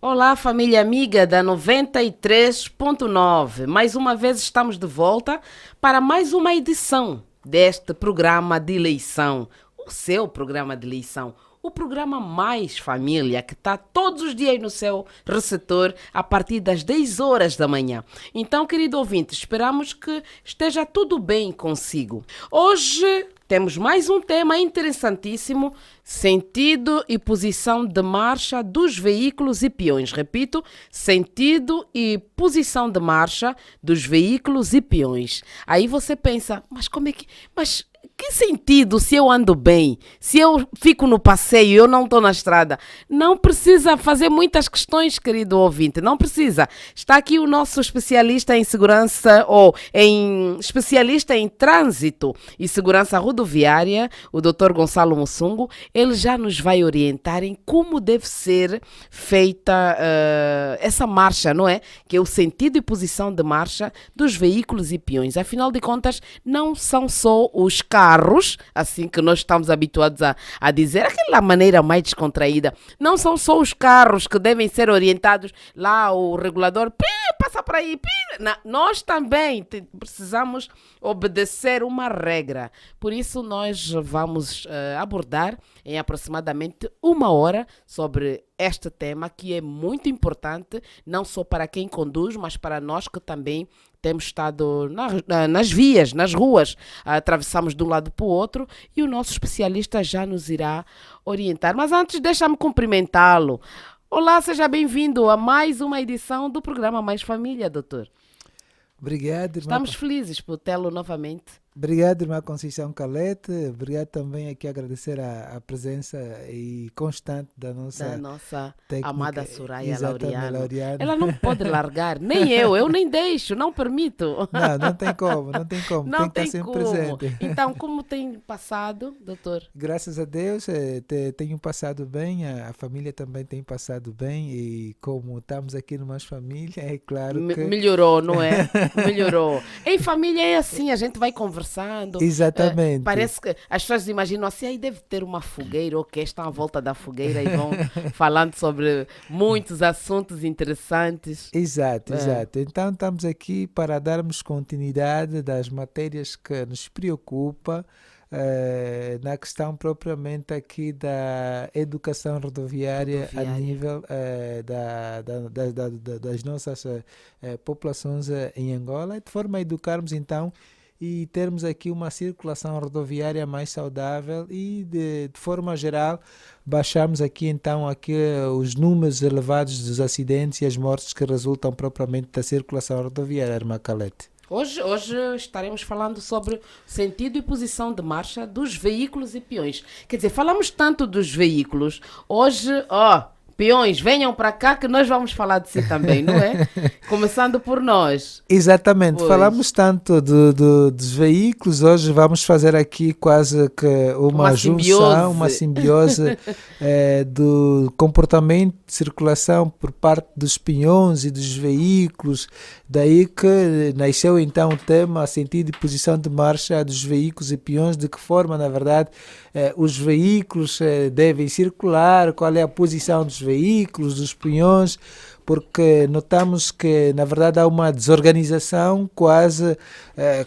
Olá, família amiga da 93.9. Mais uma vez estamos de volta para mais uma edição deste programa de eleição. O seu programa de eleição. O programa Mais Família, que está todos os dias no seu receptor a partir das 10 horas da manhã. Então, querido ouvinte, esperamos que esteja tudo bem consigo. Hoje temos mais um tema interessantíssimo: sentido e posição de marcha dos veículos e peões. Repito, sentido e posição de marcha dos veículos e peões. Aí você pensa, mas como é que... Mas que sentido se eu ando bem? Se eu fico no passeio e eu não estou na estrada? Não precisa fazer muitas questões, querido ouvinte. Não precisa. Está aqui o nosso especialista em segurança ou especialista em trânsito e segurança rodoviária, o Dr. Gonçalo Mussungo. Ele já nos vai orientar em como deve ser feita essa marcha, não é? Que é o sentido e posição de marcha dos veículos e peões. Afinal de contas, não são só os carros, assim que nós estamos habituados a dizer, aquela maneira mais descontraída. Não são só os carros que devem ser orientados lá, o regulador, passa por aí, nós também precisamos obedecer uma regra. Por isso, nós vamos abordar em aproximadamente uma hora sobre este tema que é muito importante, não só para quem conduz, mas para nós que também temos estado nas vias, nas ruas, atravessamos de um lado para o outro e o nosso especialista já nos irá orientar. Mas antes, deixa-me cumprimentá-lo. Olá, seja bem-vindo a mais uma edição do programa Mais Família, doutor. Obrigado, irmã. Estamos felizes por tê-lo novamente. Obrigado, irmã Conceição Calete. Obrigado também aqui agradecer a presença e constante da nossa técnica, amada Soraya exatamente, Laureano. Ela não pode largar, nem eu nem deixo, não permito. Não tem como, não tem como. Não tem que tem estar como. sempre presente. Então, como tem passado, doutor? Graças a Deus, tenho passado bem, a família também tem passado bem e como estamos aqui no Mais Família, é claro que... Melhorou, não é? Melhorou. Em família é assim, a gente vai conversando. Exatamente. Parece que as pessoas imaginam assim, aí deve ter uma fogueira, ok, estão à volta da fogueira e vão falando sobre muitos assuntos interessantes. Exato. Então estamos aqui para darmos continuidade das matérias que nos preocupam na questão propriamente aqui da educação rodoviária a nível das nossas populações em Angola, de forma a educarmos então e termos aqui uma circulação rodoviária mais saudável e de forma geral baixarmos aqui então os números elevados dos acidentes e as mortes que resultam propriamente da circulação rodoviária, irmã Calete. Hoje estaremos falando sobre sentido e posição de marcha dos veículos e peões. Quer dizer, falamos tanto dos veículos, hoje, peões, venham para cá que nós vamos falar de si também, não é? Começando por nós. Exatamente, Pois. Falamos tanto dos veículos, hoje vamos fazer aqui quase que uma junção, uma simbiose do comportamento de circulação por parte dos peões e dos veículos, daí que nasceu então o tema sentido e posição de marcha dos veículos e peões, de que forma, na verdade, os veículos devem circular, qual é a posição dos veículos, dos peões, porque notamos que, na verdade, há uma desorganização quase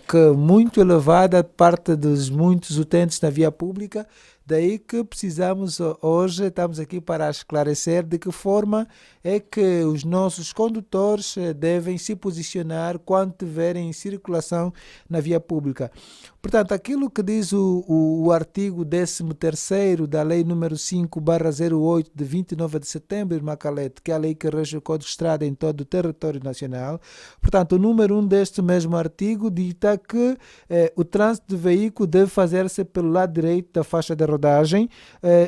que muito elevada de parte dos muitos utentes na via pública. Daí que precisamos hoje, estamos aqui para esclarecer de que forma é que os nossos condutores devem se posicionar quando tiverem em circulação na via pública. Portanto, aquilo que diz o artigo 13º da Lei número 5/08 de 29 de setembro, irmã Calete, que é a lei que rege o Código de Estrada em todo o território nacional. Portanto, o número 1 deste mesmo artigo dita que o trânsito de veículo deve fazer-se pelo lado direito da faixa de rodagem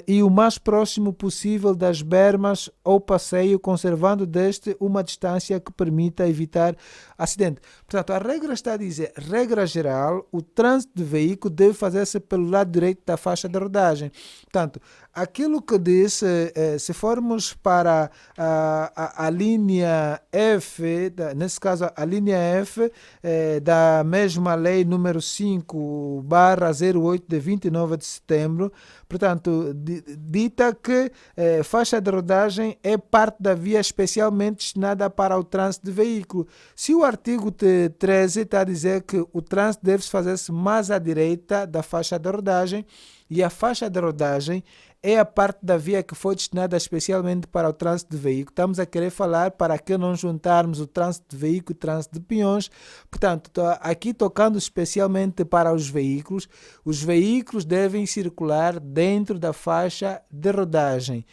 e o mais próximo possível das bermas ou passeio, conservando deste uma distância que permita evitar acidente. Portanto, a regra está a dizer, regra geral, o trânsito trânsito de veículo deve fazer-se pelo lado direito da faixa de rodagem. Portanto, aquilo que diz, se formos para a linha F, nesse caso a linha F da mesma lei número 5/08 de 29 de setembro, portanto, dita que faixa de rodagem é parte da via especialmente destinada para o trânsito de veículo. Se o artigo 13 está a dizer que o trânsito deve fazer-se mais à direita da faixa de rodagem, e a faixa de rodagem é a parte da via que foi destinada especialmente para o trânsito de veículo. Estamos a querer falar para que não juntarmos o trânsito de veículo e o trânsito de peões. Portanto, aqui tocando especialmente para os veículos devem circular dentro da faixa de rodagem.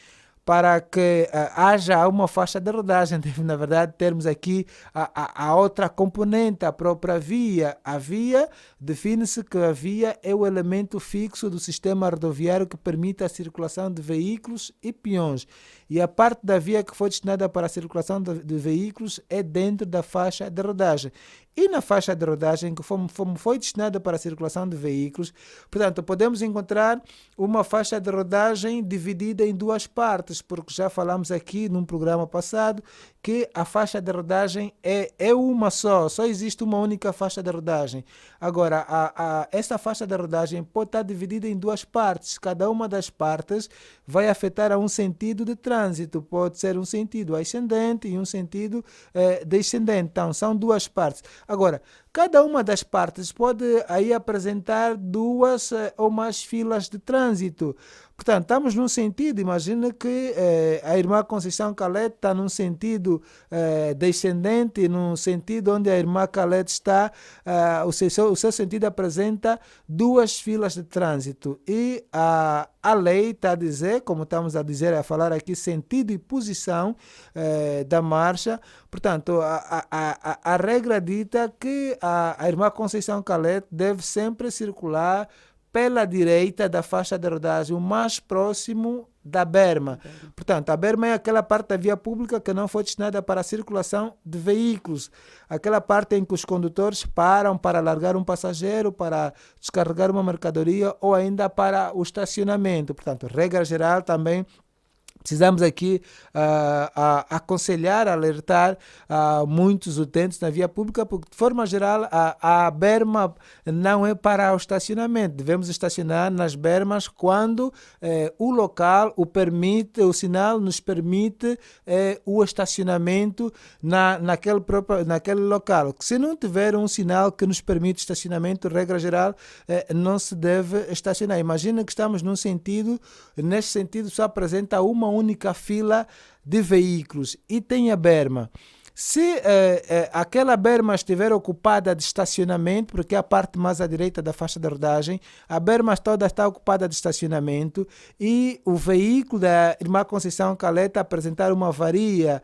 Para que haja uma faixa de rodagem, deve, na verdade, termos aqui a outra componente, a própria via. A via, define-se que a via é o elemento fixo do sistema rodoviário que permite a circulação de veículos e peões. E a parte da via que foi destinada para a circulação de veículos é dentro da faixa de rodagem. E na faixa de rodagem que foi destinada para a circulação de veículos, portanto, podemos encontrar uma faixa de rodagem dividida em duas partes, porque já falamos aqui num programa passado que a faixa de rodagem é uma só existe uma única faixa de rodagem. Agora, essa faixa de rodagem pode estar dividida em duas partes. Cada uma das partes vai afetar a um sentido de trânsito. Pode ser um sentido ascendente e um sentido descendente. Então, são duas partes. Agora, cada uma das partes pode aí apresentar duas ou mais filas de trânsito. Portanto, estamos num sentido, imagina que a irmã Conceição Calete está num sentido descendente, num sentido onde a irmã Calete está, o seu sentido apresenta duas filas de trânsito. E a lei está a dizer, como estamos a falar aqui, sentido e posição da marcha. Portanto, a regra dita que a irmã Conceição Calete deve sempre circular pela direita da faixa de rodagem, o mais próximo da berma. Portanto, a berma é aquela parte da via pública que não foi destinada para a circulação de veículos. Aquela parte em que os condutores param para largar um passageiro, para descarregar uma mercadoria ou ainda para o estacionamento. Portanto, regra geral também, precisamos aqui aconselhar, alertar muitos utentes na via pública, porque de forma geral a berma não é para o estacionamento. Devemos estacionar nas bermas quando o local o sinal nos permite o estacionamento naquele local. Se não tiver um sinal que nos permite estacionamento, regra geral, não se deve estacionar. Imagina que estamos nesse sentido só apresenta uma única fila de veículos e tem a berma. Se aquela berma estiver ocupada de estacionamento, porque é a parte mais à direita da faixa de rodagem, a berma toda está ocupada de estacionamento e o veículo da irmã Conceição Calete apresentar uma avaria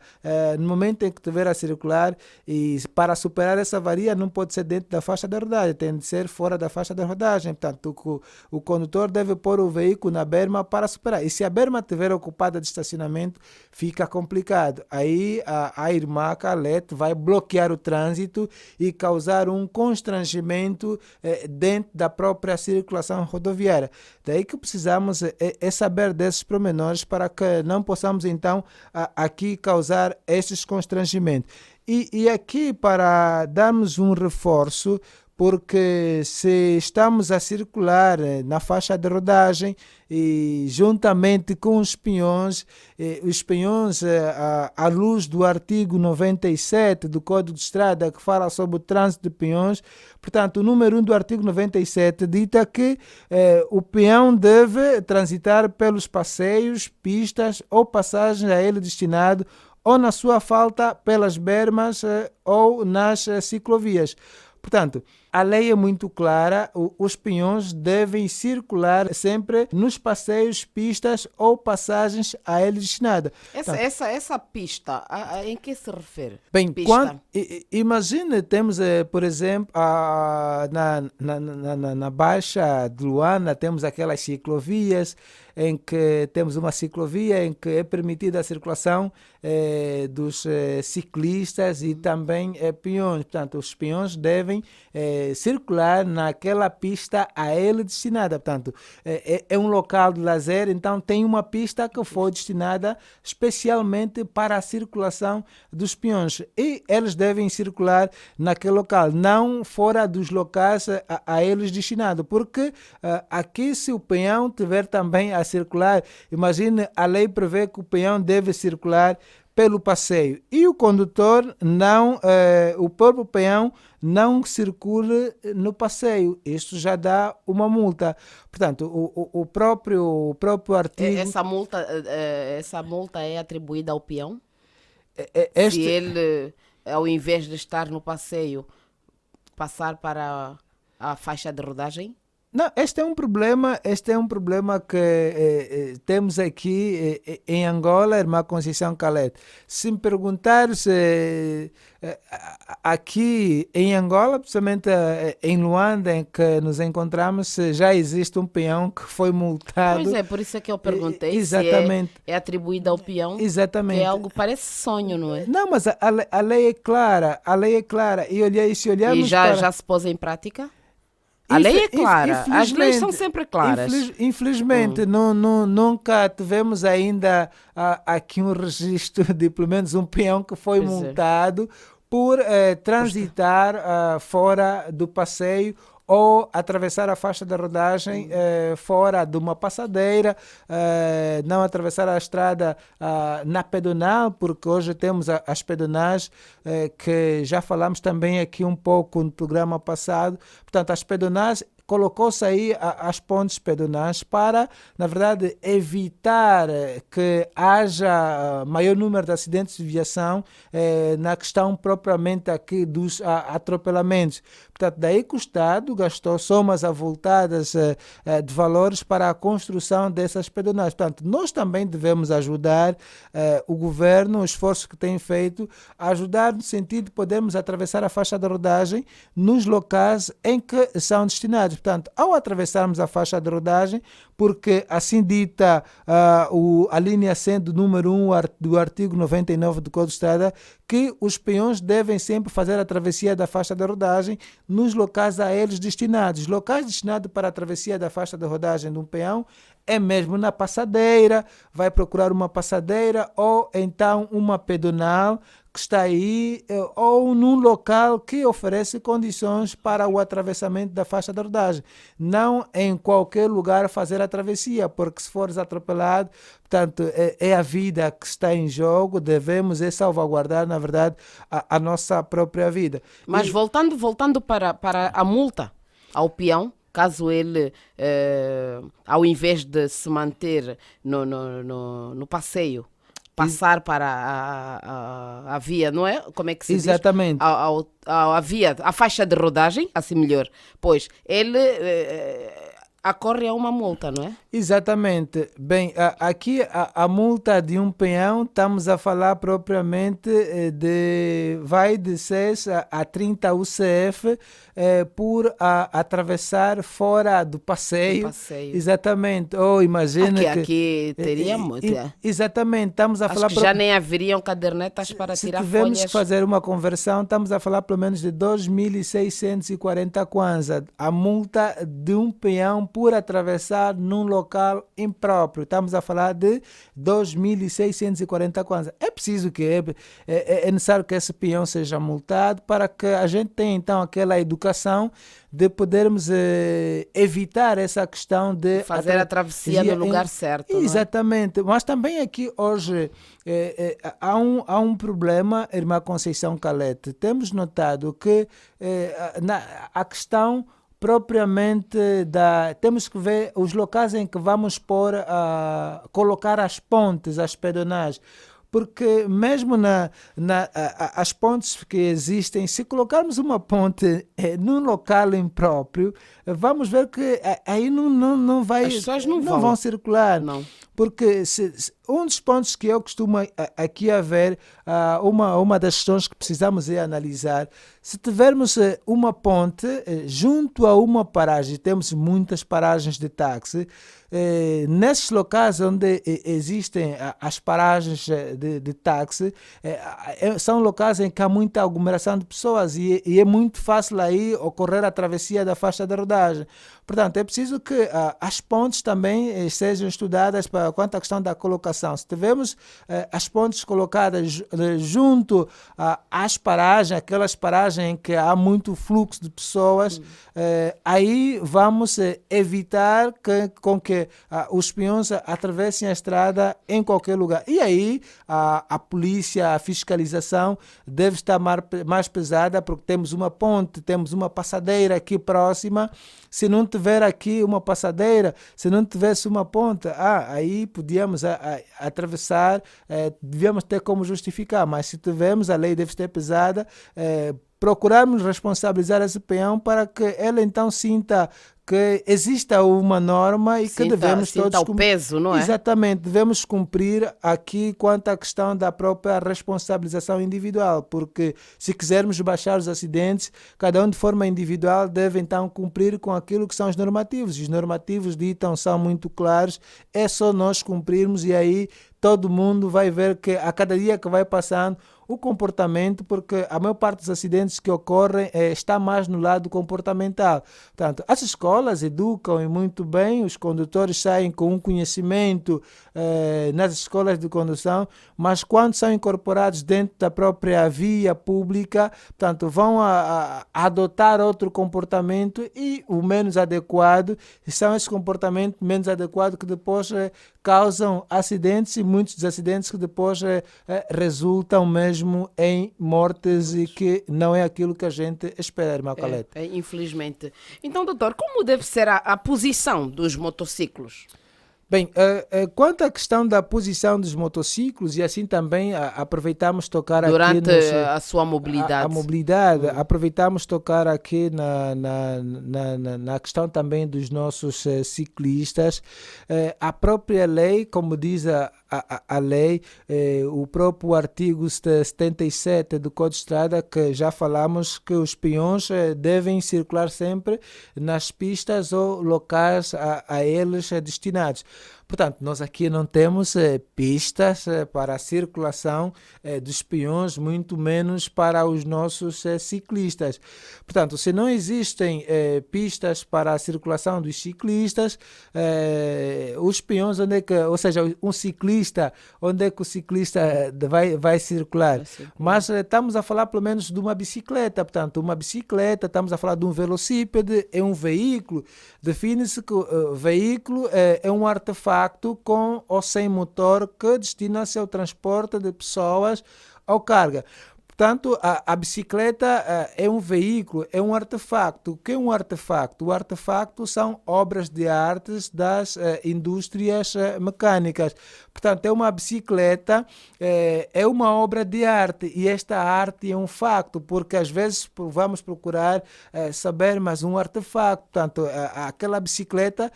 no momento em que estiver a circular, e para superar essa avaria não pode ser dentro da faixa de rodagem, tem de ser fora da faixa de rodagem. Portanto, o condutor deve pôr o veículo na berma para superar. E se a berma estiver ocupada de estacionamento, fica complicado. Aí a irmã Calete vai bloquear o trânsito e causar um constrangimento dentro da própria circulação rodoviária. Daí que precisamos saber desses pormenores para que não possamos então aqui causar esses constrangimentos. E aqui, para darmos um reforço, porque se estamos a circular na faixa de rodagem e juntamente com os peões à luz do artigo 97 do Código de Estrada, que fala sobre o trânsito de peões, portanto, o número 1 do artigo 97 dita que o peão deve transitar pelos passeios, pistas ou passagens a ele destinado, ou na sua falta pelas bermas ou nas ciclovias. Portanto, a lei é muito clara, os peões devem circular sempre nos passeios, pistas ou passagens a eles destinadas. Essa pista, em que se refere? Bem, imagine, temos, por exemplo, na Baixa de Luanda, temos aquelas ciclovias, em que temos uma ciclovia em que é permitida a circulação dos ciclistas e também peões. Portanto, os peões devem circular naquela pista a ele destinada. Portanto, é um local de lazer, então tem uma pista que foi destinada especialmente para a circulação dos peões. E eles devem circular naquele local, não fora dos locais a eles destinados, porque aqui se o peão tiver também a circular, imagine, a lei prevê que o peão deve circular pelo passeio e o condutor não, o próprio peão não circule no passeio. Isto já dá uma multa. Portanto, o próprio artigo... Essa multa é atribuída ao peão? Este... Se ele, ao invés de estar no passeio, passar para a faixa de rodagem? Não, este é um problema que temos aqui em Angola, irmã Conceição Calete. Se me perguntar se aqui em Angola, principalmente em Luanda, em que nos encontramos, se já existe um peão que foi multado. Pois é, por isso é que eu perguntei. Exatamente. Se é atribuído ao peão. Exatamente. Que é algo, parece sonho, não é? Não, mas a lei é clara, E se olharmos e já se pôs em prática? A lei é clara, as leis são sempre claras. Infelizmente, nunca tivemos ainda aqui um registro de pelo menos um peão que foi multado por transitar fora do passeio ou atravessar a faixa de rodagem fora de uma passadeira, não atravessar a estrada na pedonal, porque hoje temos as pedonais, que já falamos também aqui um pouco no programa passado. Portanto, as pedonais, colocou-se aí as pontes pedonais para, na verdade, evitar que haja maior número de acidentes de viação na questão propriamente aqui dos atropelamentos. Portanto, daí que o Estado gastou somas avultadas de valores para a construção dessas pedonais. Portanto, nós também devemos ajudar o governo, o esforço que tem feito, a ajudar no sentido de podermos atravessar a faixa de rodagem nos locais em que são destinados. Portanto, ao atravessarmos a faixa de rodagem, porque assim dita a linha 100 do número 1 do artigo 99 do Código de Estrada, que os peões devem sempre fazer a travessia da faixa de rodagem nos locais a eles destinados. Locais destinados para a travessia da faixa de rodagem de um peão é mesmo na passadeira, vai procurar uma passadeira ou então uma pedonal que está aí, ou num local que oferece condições para o atravessamento da faixa de rodagem. Não em qualquer lugar fazer a travessia, porque se fores atropelado, portanto, é a vida que está em jogo, devemos salvaguardar, na verdade, a nossa própria vida. Mas voltando para a multa ao peão, caso ele, ao invés de se manter no passeio, passar para a via, não é? Como é que se diz? Exatamente. A via, a faixa de rodagem, assim melhor. Pois, ele acorre a uma multa, não é? Exatamente. Bem, aqui a multa de um peão, estamos a falar propriamente vai de 6 a 30 UCF por atravessar fora do passeio. Exatamente. Ou imagina aqui teria multa. Exatamente. Estamos a falar... que já nem haveriam cadernetas para tirar folhas. Se tivermos que fazer uma conversão, estamos a falar pelo menos de 2.640 kwanza. A multa de um peão por atravessar num local impróprio. Estamos a falar de 2.640 kwanza. É preciso que é necessário que esse peão seja multado para que a gente tenha então aquela educação de podermos evitar essa questão de fazer a travessia no lugar certo. Exatamente. Mas também aqui hoje há um problema, irmã Conceição Calete. Temos notado que a questão propriamente temos que ver os locais em que vamos colocar as pontes, as pedonais, porque mesmo as pontes que existem, se colocarmos uma ponte num local impróprio, vamos ver que aí não vai, as pessoas não vão circular. Não. porque um dos pontos que eu costumo aqui haver, uma das questões que precisamos analisar, se tivermos uma ponte junto a uma paragem, temos muitas paragens de táxi, nesses locais onde existem as paragens de táxi, são locais em que há muita aglomeração de pessoas e é muito fácil aí ocorrer a travessia da faixa de rodagem. Portanto, é preciso que as pontes também sejam estudadas quanto à questão da colocação. Se tivermos as pontes colocadas junto às paragens, aquelas paragens em que há muito fluxo de pessoas, aí vamos evitar com que os peões atravessem a estrada em qualquer lugar. E aí a polícia, a fiscalização deve estar mais pesada, porque temos uma ponte, temos uma passadeira aqui próxima. Se não tiver aqui uma passadeira, se não tivesse uma ponte, aí podíamos atravessar, devíamos ter como justificar, mas se tivermos, a lei deve ser pesada, procurarmos responsabilizar esse peão para que ele então sinta que exista uma norma e que devemos todos cumprir. O peso, não é? Exatamente, devemos cumprir aqui quanto à questão da própria responsabilização individual, porque se quisermos baixar os acidentes, cada um de forma individual deve então cumprir com aquilo que são os normativos. Os normativos são muito claros, é só nós cumprirmos e aí todo mundo vai ver que a cada dia que vai passando o comportamento, porque a maior parte dos acidentes que ocorrem está mais no lado comportamental. Portanto, as escolas educam muito bem, os condutores saem com um conhecimento nas escolas de condução, mas quando são incorporados dentro da própria via pública, portanto, vão adotar outro comportamento e o menos adequado, são esses comportamentos menos adequados que depois causam acidentes e muitos dos acidentes que depois resultam mesmo em mortes e que não é aquilo que a gente espera, irmã Calete. Infelizmente. Então, doutor, como deve ser a posição dos motociclos? Bem, quanto à questão da posição dos motociclos, e assim também aproveitamos tocar durante aqui... a sua mobilidade. A mobilidade, aproveitamos tocar aqui na questão também dos nossos ciclistas. A própria lei, como diz a lei, o próprio artigo 77 do Código de Estrada, que já falamos que os peões devem circular sempre nas pistas ou locais a eles destinados. Portanto, nós aqui não temos pistas para a circulação dos peões, muito menos para os nossos ciclistas. Portanto, se não existem pistas para a circulação dos ciclistas, os peões, ou seja, um ciclista, onde é que o ciclista vai circular? Mas estamos a falar pelo menos de uma bicicleta. Portanto, uma bicicleta, estamos a falar de um velocípede, é um veículo. Define-se que o veículo é um artefato com ou sem motor que destina-se ao transporte de pessoas ou carga. Portanto, a bicicleta é um veículo, é um artefacto. O que é um artefacto? O artefacto são obras de artes das indústrias mecânicas. Portanto, é uma bicicleta, é uma obra de arte, e esta arte é um facto, porque às vezes vamos procurar saber, mas um artefacto, portanto, aquela bicicleta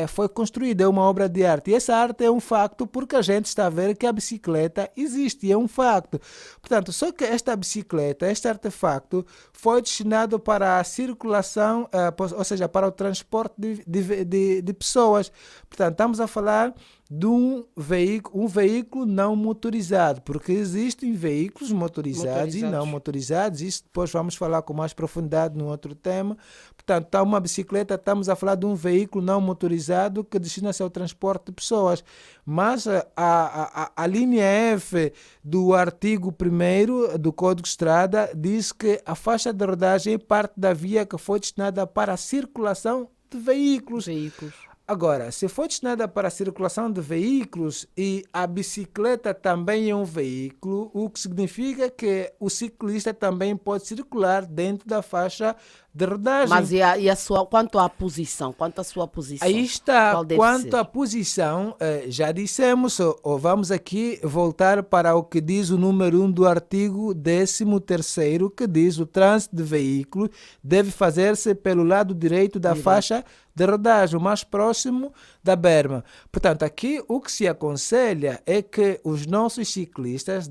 foi construída, é uma obra de arte, e essa arte é um facto porque a gente está a ver que a bicicleta existe, é um facto. Portanto, só que esta bicicleta, este artefacto, foi destinado para a circulação, ou seja, para o transporte de pessoas. Portanto, estamos a falar de um veículo não motorizado, porque existem veículos motorizados e não motorizados. Isso depois vamos falar com mais profundidade num outro tema. Portanto, está uma bicicleta, estamos a falar de um veículo não motorizado que destina-se ao transporte de pessoas. Mas a linha F do artigo 1º do Código de Estrada diz que a faixa de rodagem é parte da via que foi destinada para a circulação de veículos. Agora, se foi destinada para a circulação de veículos e a bicicleta também é um veículo, o que significa que o ciclista também pode circular dentro da faixa de rodagem. Mas quanto à posição? Quanto à sua posição? Aí está. Quanto à posição, já dissemos, ou vamos aqui voltar para o que diz o número 1 do artigo 13º, que diz: o trânsito de veículo deve fazer-se pelo lado direito da faixa de rodagem, o mais próximo da berma. Portanto, aqui o que se aconselha é que os nossos ciclistas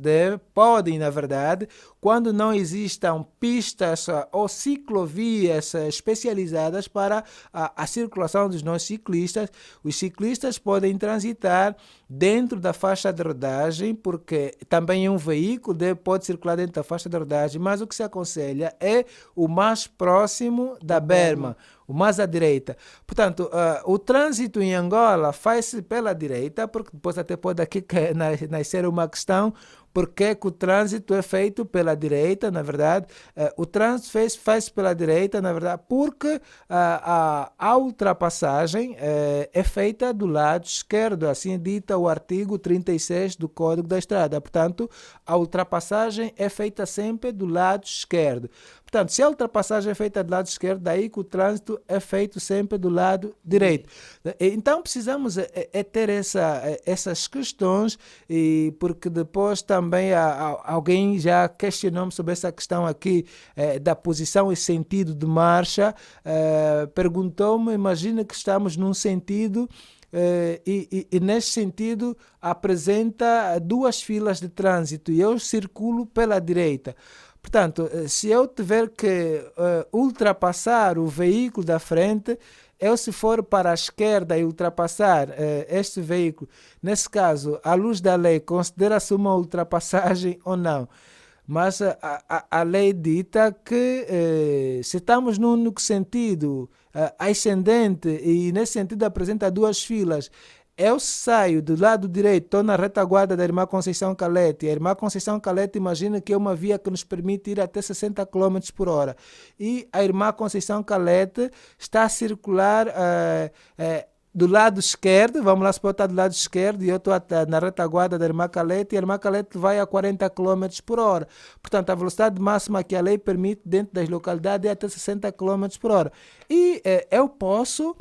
podem, na verdade, quando não existam pistas ou ciclovias especializadas para a circulação dos nossos ciclistas, os ciclistas podem transitar dentro da faixa de rodagem, porque também é um veículo, pode circular dentro da faixa de rodagem, mas o que se aconselha é o mais próximo da berma, o mais à direita. Portanto, o trânsito em Angola faz-se pela direita, porque depois até pode aqui nascer uma questão, porque que o trânsito é feito pela direita, na verdade. O trânsito faz pela direita, na verdade, porque a ultrapassagem é feita do lado esquerdo, assim dita o artigo 36 do Código da Estrada. Portanto, a ultrapassagem é feita sempre do lado esquerdo. Portanto, se a ultrapassagem é feita do lado esquerdo, daí que o trânsito é feito sempre do lado direito. Então, precisamos ter essas questões, porque depois também alguém já questionou-me sobre essa questão aqui da posição e sentido de marcha. Perguntou-me, imagina que estamos num sentido e nesse sentido apresenta duas filas de trânsito e eu circulo pela direita. Portanto, se eu tiver que ultrapassar o veículo da frente, se for para a esquerda e ultrapassar este veículo, nesse caso, à luz da lei, considera-se uma ultrapassagem ou não? Mas a lei dita que se estamos num único sentido ascendente e nesse sentido apresenta duas filas, eu saio do lado direito, estou na retaguarda da Irmã Conceição Calete. A Irmã Conceição Calete, imagina que é uma via que nos permite ir até 60 km por hora. E a Irmã Conceição Calete está a circular do lado esquerdo, vamos lá, se pode estar do lado esquerdo, e eu estou na retaguarda da Irmã Calete, e a Irmã Calete vai a 40 km por hora. Portanto, a velocidade máxima que a lei permite dentro das localidades é até 60 km por hora. E eu posso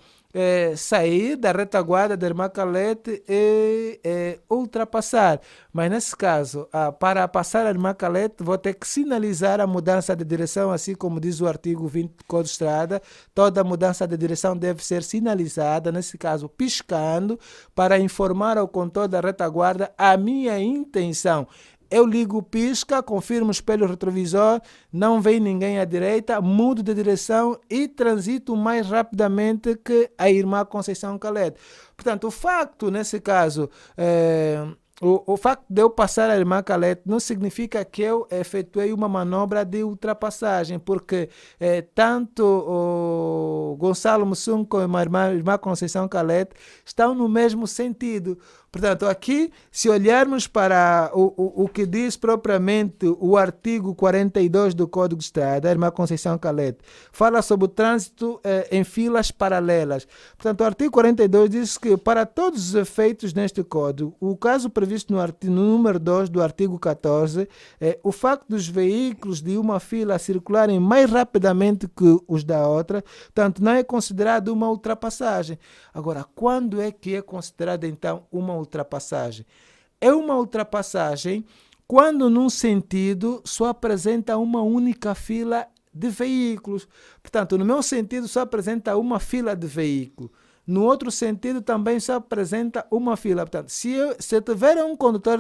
sair da retaguarda da Irmã Calete e ultrapassar. Mas nesse caso, para passar a Irmã Calete, vou ter que sinalizar a mudança de direção, assim como diz o artigo 20 do Código de Estrada. Toda mudança de direção deve ser sinalizada, nesse caso piscando, para informar ao condutor da retaguarda a minha intenção. Eu ligo o pisca, confirmo o espelho retrovisor, não vem ninguém à direita, mudo de direção e transito mais rapidamente que a Irmã Conceição Calete. Portanto, o facto, nesse caso, o facto de eu passar a Irmã Calete não significa que eu efetuei uma manobra de ultrapassagem, porque tanto o Gonçalo Mussum como a Irmã Conceição Calete estão no mesmo sentido. Portanto, aqui, se olharmos para o que diz propriamente o artigo 42 do Código de Estrada, a Irmã Conceição Calete, fala sobre o trânsito em filas paralelas. Portanto, o artigo 42 diz que, para todos os efeitos neste Código, o caso previsto no número 2 do artigo 14, o facto dos veículos de uma fila circularem mais rapidamente que os da outra, portanto, não é considerado uma ultrapassagem. Agora, quando é que é considerado, então, uma ultrapassagem? É uma ultrapassagem quando num sentido só apresenta uma única fila de veículos. Portanto, no meu sentido só apresenta uma fila de veículos. No outro sentido também só apresenta uma fila. Portanto, se eu tiver um condutor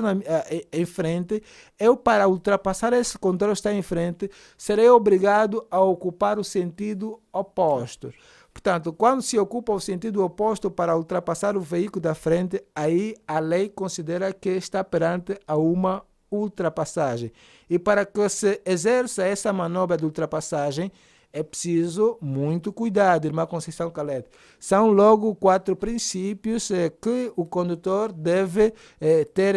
em frente, eu, para ultrapassar esse condutor que está em frente, serei obrigado a ocupar o sentido oposto. Portanto, quando se ocupa o sentido oposto para ultrapassar o veículo da frente, aí a lei considera que está perante a uma ultrapassagem. E para que se exerça essa manobra de ultrapassagem, é preciso muito cuidado, Irmã Conceição Calete. São logo 4 princípios que o condutor deve ter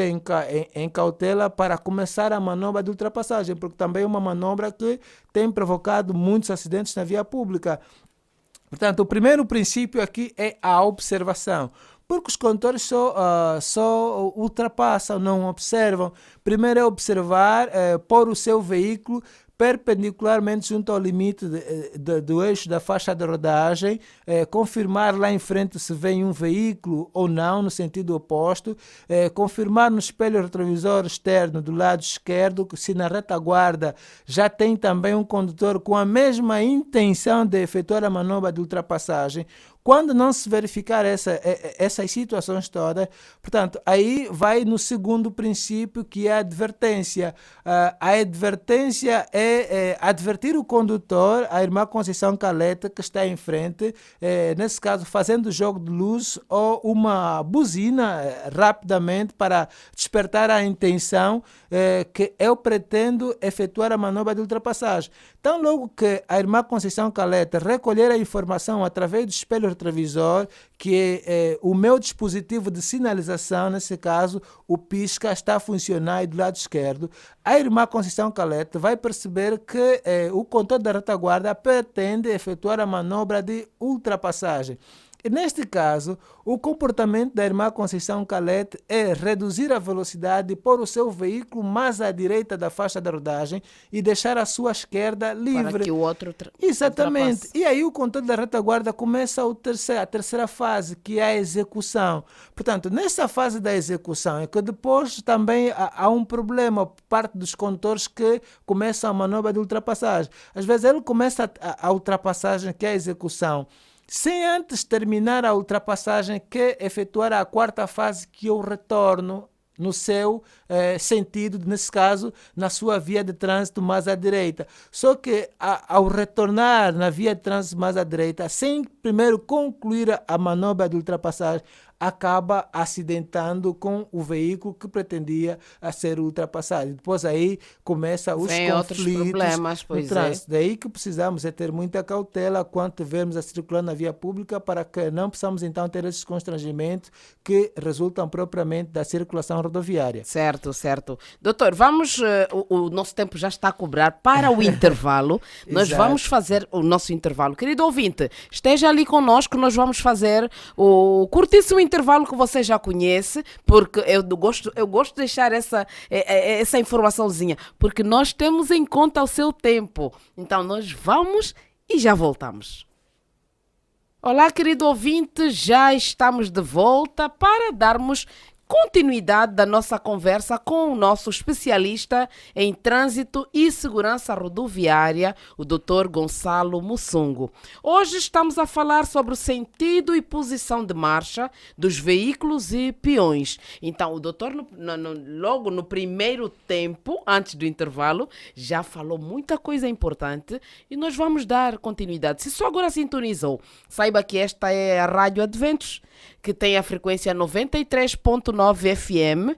em cautela para começar a manobra de ultrapassagem, porque também é uma manobra que tem provocado muitos acidentes na via pública. Portanto, o primeiro princípio aqui é a observação, porque os condutores só ultrapassam, não observam. Primeiro é observar, pôr o seu veículo perpendicularmente junto ao limite do eixo da faixa de rodagem, confirmar lá em frente se vem um veículo ou não, no sentido oposto, confirmar no espelho retrovisor externo do lado esquerdo, se na retaguarda já tem também um condutor com a mesma intenção de efetuar a manobra de ultrapassagem, Quando não se verificar essas situações todas, portanto, aí vai no segundo princípio, que é a advertência. A advertência é advertir o condutor, a irmã Conceição Caleta, que está em frente, nesse caso, fazendo jogo de luz ou uma buzina rapidamente para despertar a intenção que eu pretendo efetuar a manobra de ultrapassagem. Então, logo que a irmã Conceição Caleta recolher a informação através do espelho retrovisor, que o meu dispositivo de sinalização, nesse caso, o pisca, está a funcionar aí do lado esquerdo, a irmã Conceição Caleta vai perceber que o condutor da retaguarda pretende efetuar a manobra de ultrapassagem. E neste caso, o comportamento da irmã Conceição Caleta é reduzir a velocidade e pôr o seu veículo mais à direita da faixa de rodagem e deixar a sua esquerda livre. Para que o outro Exatamente. ultrapasse. E aí o controle da retaguarda começa a terceira fase, que é a execução. Portanto, nessa fase da execução é que depois também há um problema por parte dos condutores que começam a manobra de ultrapassagem. Às vezes ele começa a ultrapassagem, que é a execução, sem antes terminar a ultrapassagem, que efetuar a quarta fase, que é o retorno no seu sentido, nesse caso, na sua via de trânsito mais à direita. Só que ao retornar na via de trânsito mais à direita, sem primeiro concluir a manobra de ultrapassagem, acaba acidentando com o veículo que pretendia ser ultrapassado. E depois aí começam os conflitos problemas, no trânsito. Daí que precisamos ter muita cautela quando vermos a circular na via pública, para que não possamos então ter esses constrangimentos que resultam propriamente da circulação rodoviária. Certo, certo. Doutor, vamos, o nosso tempo já está a cobrar para o intervalo. Nós vamos fazer o nosso intervalo. Querido ouvinte, esteja ali conosco, nós vamos fazer o curtíssimo intervalo que você já conhece, porque eu gosto de deixar essa informaçãozinha, porque nós temos em conta o seu tempo. Então nós vamos e já voltamos. Olá, querido ouvinte, já estamos de volta para darmos continuidade da nossa conversa com o nosso especialista em trânsito e segurança rodoviária, o Dr. Gonçalo Mussungu. Hoje estamos a falar sobre o sentido e posição de marcha dos veículos e peões. Então, o doutor, logo no primeiro tempo, antes do intervalo, já falou muita coisa importante e nós vamos dar continuidade. Se só agora sintonizou, saiba que esta é a Rádio Adventos, que tem a frequência 93.9 FM,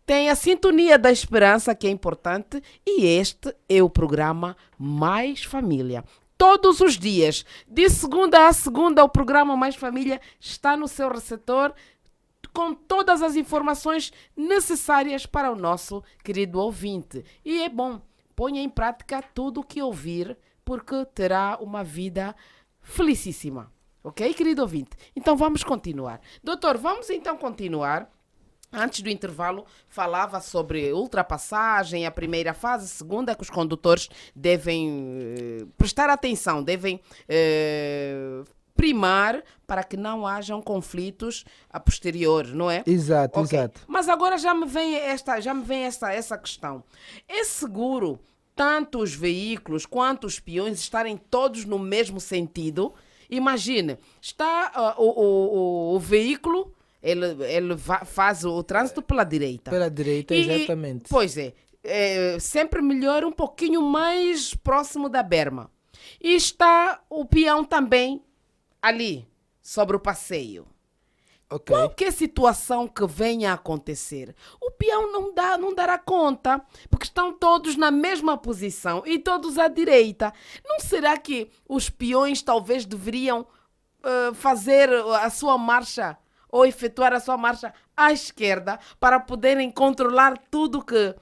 tem a Sintonia da Esperança, que é importante, e este é o programa Mais Família. Todos os dias, de segunda a segunda, o programa Mais Família está no seu receptor, com todas as informações necessárias para o nosso querido ouvinte. E é bom, ponha em prática tudo o que ouvir, porque terá uma vida felicíssima. Ok, querido ouvinte? Então vamos continuar. Doutor, vamos então continuar. Antes do intervalo, falava sobre ultrapassagem, a primeira fase, a segunda, que os condutores devem prestar atenção, devem primar para que não hajam conflitos a posterior, não é? Exato, okay. Exato. Mas agora já me vem essa questão. É seguro tanto os veículos quanto os peões estarem todos no mesmo sentido? Imagine, está o veículo, ele faz o trânsito pela direita. Pela direita, exatamente. Pois é, sempre melhor um pouquinho mais próximo da berma. E está o peão também ali, sobre o passeio. Okay. Qualquer situação que venha a acontecer, o peão não dará conta, porque estão todos na mesma posição e todos à direita. Não será que os peões talvez deveriam fazer a sua marcha ou efetuar a sua marcha à esquerda para poderem controlar tudo que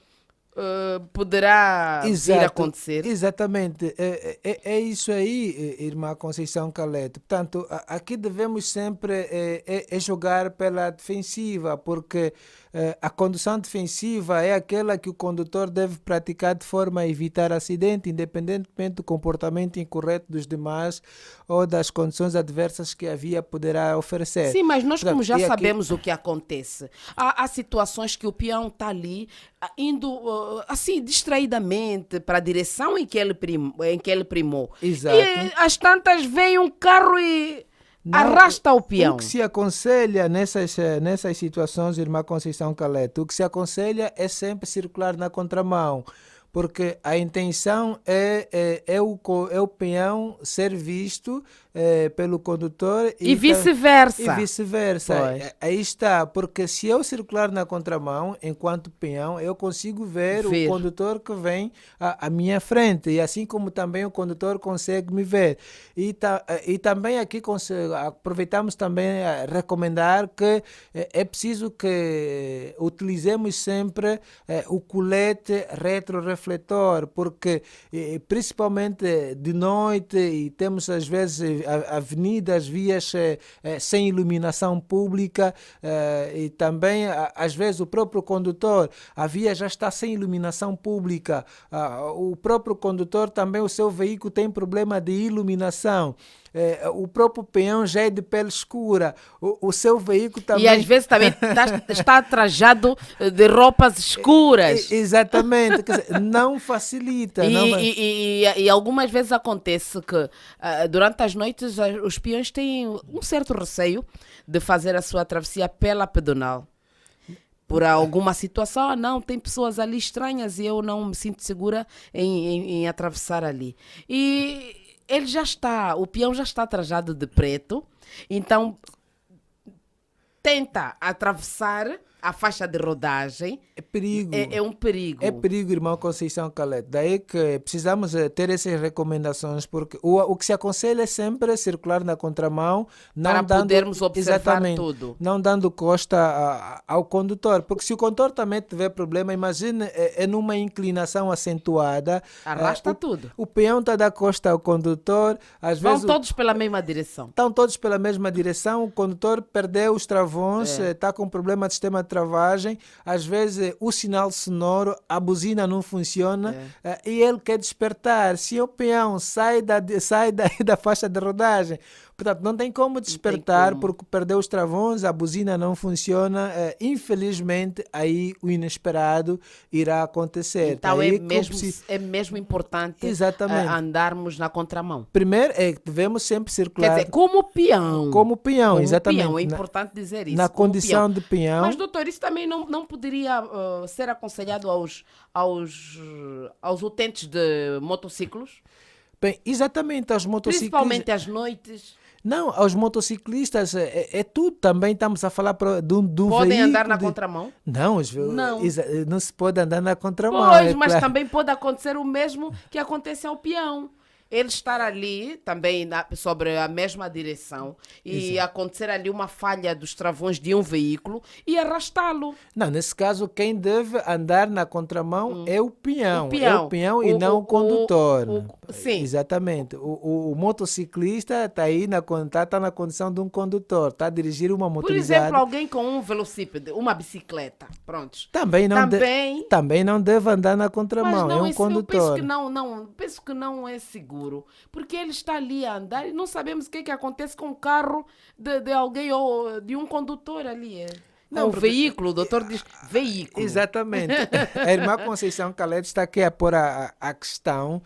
poderá vir a acontecer? Exatamente. É isso aí, irmã Conceição Caleta. Portanto, aqui devemos sempre jogar pela defensiva, porque a condução defensiva é aquela que o condutor deve praticar de forma a evitar acidente, independentemente do comportamento incorreto dos demais ou das condições adversas que a via poderá oferecer. Sim, mas nós, como já sabemos o que acontece, há situações que o peão está ali indo assim distraidamente para a direção em que ele primou. Exato. E às tantas vem um carro e arrasta o peão. O que se aconselha nessas situações, irmã Conceição Caleta, o que se aconselha é sempre circular na contramão, porque a intenção é o peão ser visto pelo condutor e vice-versa. E vice-versa. Aí está, porque se eu circular na contramão, enquanto peão, eu consigo ver o condutor que vem à minha frente, e assim como também o condutor consegue me ver. E também aqui aproveitamos também a recomendar que é preciso que utilizemos sempre o colete retrorefletor, porque principalmente de noite, e temos às vezes avenidas, vias sem iluminação pública, e também às vezes o próprio condutor, a via já está sem iluminação pública, o próprio condutor também, o seu veículo tem problema de iluminação. O próprio peão já é de pele escura, o seu veículo também... E às vezes também está trajado de roupas escuras. Exatamente, quer dizer, não facilita. E algumas vezes acontece que durante as noites os peões têm um certo receio de fazer a sua travessia pela pedonal. Por alguma situação, não, tem pessoas ali estranhas e eu não me sinto segura em atravessar ali. E o peão já está trajado de preto, então tenta atravessar a faixa de rodagem. É perigo. É um perigo. É perigo, irmão Conceição Caleta. Daí que precisamos ter essas recomendações, porque o que se aconselha é sempre circular na contramão, para podermos observar tudo. Não dando costa ao condutor, porque se o condutor também tiver problema, imagine, é numa inclinação acentuada. Arrasta tudo. O peão está a dar costa ao condutor. Vão todos pela mesma direção. Estão todos pela mesma direção, o condutor perdeu os travões, está com problema de sistema de travagem, às vezes o sinal sonoro, a buzina não funciona, e ele quer despertar. Se o peão sai da faixa de rodagem, portanto, não tem como despertar porque perdeu os travões, a buzina não funciona, infelizmente aí o inesperado irá acontecer. Então é mesmo importante andarmos na contramão. Primeiro devemos sempre circular. Quer dizer, como peão. Como peão, exatamente. Peão, é importante dizer isso. Na condição de peão. Mas, doutor, isso também não poderia ser aconselhado aos utentes de motociclos? Bem, exatamente, aos motociclistas. Principalmente às noites. Não, aos motociclistas é tudo. Também estamos a falar de um veículo. Podem andar na contramão? Não, não se pode andar na contramão. Pois, mas também pode acontecer o mesmo que acontece ao peão. Ele estar ali também sobre a mesma direção e acontecer ali uma falha dos travões de um veículo e arrastá-lo. Não, nesse caso, quem deve andar na contramão é o peão. É o peão e não o condutor. Sim. Exatamente. O motociclista está aí tá na condição de um condutor, está a dirigir uma motorizada. Por exemplo, alguém com um velocípede, uma bicicleta, prontos. Também não deve andar na contramão, é um condutor. Penso que não é seguro. Porque ele está ali a andar e não sabemos o que acontece com o carro de alguém ou de um condutor ali. Não, veículo, o doutor diz veículo. Exatamente. A irmã Conceição Caleta está aqui a pôr a questão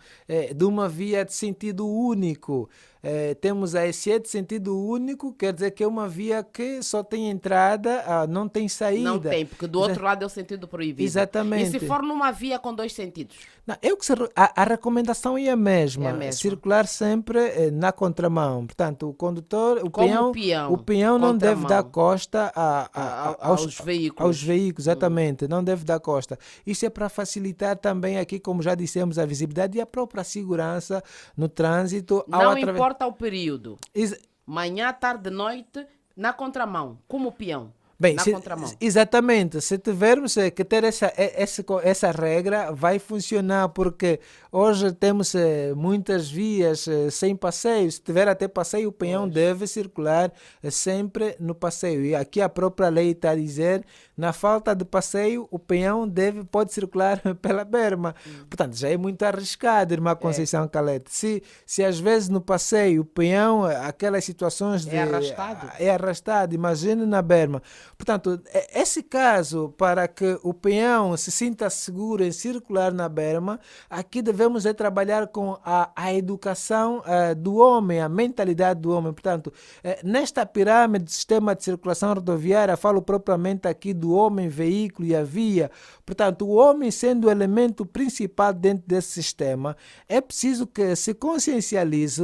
de uma via de sentido único. Temos a SE de sentido único, quer dizer que é uma via que só tem entrada, não tem saída. Não tem, porque do outro lado é o sentido proibido. Exatamente. E se for numa via com dois sentidos? Não, a recomendação é a mesma. Circular sempre na contramão. Portanto, o condutor, o peão não deve dar costa aos veículos, exatamente. Não deve dar costa. Isso é para facilitar também aqui, como já dissemos, a visibilidade e a própria segurança no trânsito. Não importa o período. Manhã, tarde, noite, na contramão, como peão. Bem, na contramão. Exatamente. Se tivermos que ter essa regra, vai funcionar, porque hoje temos muitas vias sem passeio. Se tiver até passeio, o peão deve circular sempre no passeio. E aqui a própria lei está a dizer, na falta de passeio, o peão pode circular pela berma. Portanto, já é muito arriscado, irmã Conceição Calete. Se às vezes no passeio o peão, aquelas situações de... É arrastado, imagine na berma. Portanto, esse caso, para que o peão se sinta seguro em circular na berma, aqui devemos trabalhar com a educação do homem, a mentalidade do homem. Portanto, nesta pirâmide do sistema de circulação rodoviária, falo propriamente aqui do homem, veículo e a via. Portanto, o homem sendo o elemento principal dentro desse sistema, é preciso que se consciencialize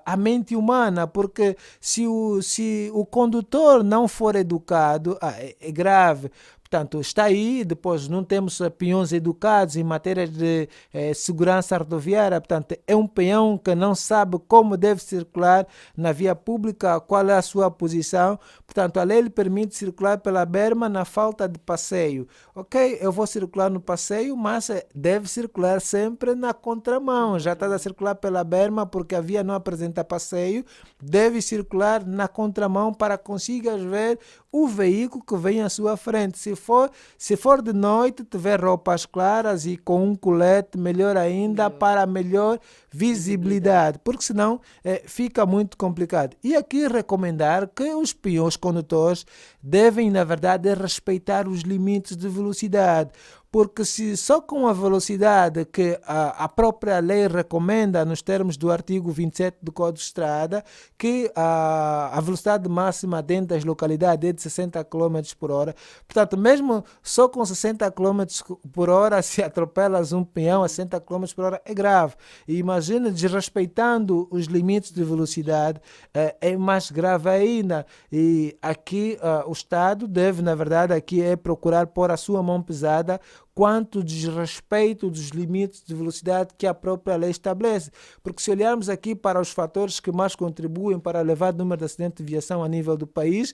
a mente humana, porque se o condutor não for educado, é grave. Portanto, está aí, depois não temos peões educados em matéria de segurança rodoviária. Portanto, é um peão que não sabe como deve circular na via pública, qual é a sua posição. Portanto, a lei lhe permite circular pela berma na falta de passeio. Ok, eu vou circular no passeio, mas deve circular sempre na contramão. Já está a circular pela berma porque a via não apresenta passeio. Deve circular na contramão para consigas ver o veículo que vem à sua frente. Se for de noite, tiver roupas claras e com um colete, melhor ainda, para melhor visibilidade, porque senão fica muito complicado. E aqui recomendar que os peões condutores devem, na verdade, respeitar os limites de velocidade. Porque se só com a velocidade que a própria lei recomenda, nos termos do artigo 27 do Código de Estrada, que a velocidade máxima dentro das localidades é de 60 km por hora. Portanto, mesmo só com 60 km por hora, se atropelas um peão a 60 km por hora, é grave. E imagina, desrespeitando os limites de velocidade, é mais grave ainda. E aqui o Estado deve, na verdade, aqui procurar pôr a sua mão pesada quanto desrespeito dos limites de velocidade que a própria lei estabelece. Porque se olharmos aqui para os fatores que mais contribuem para o elevado número de acidentes de viação a nível do país,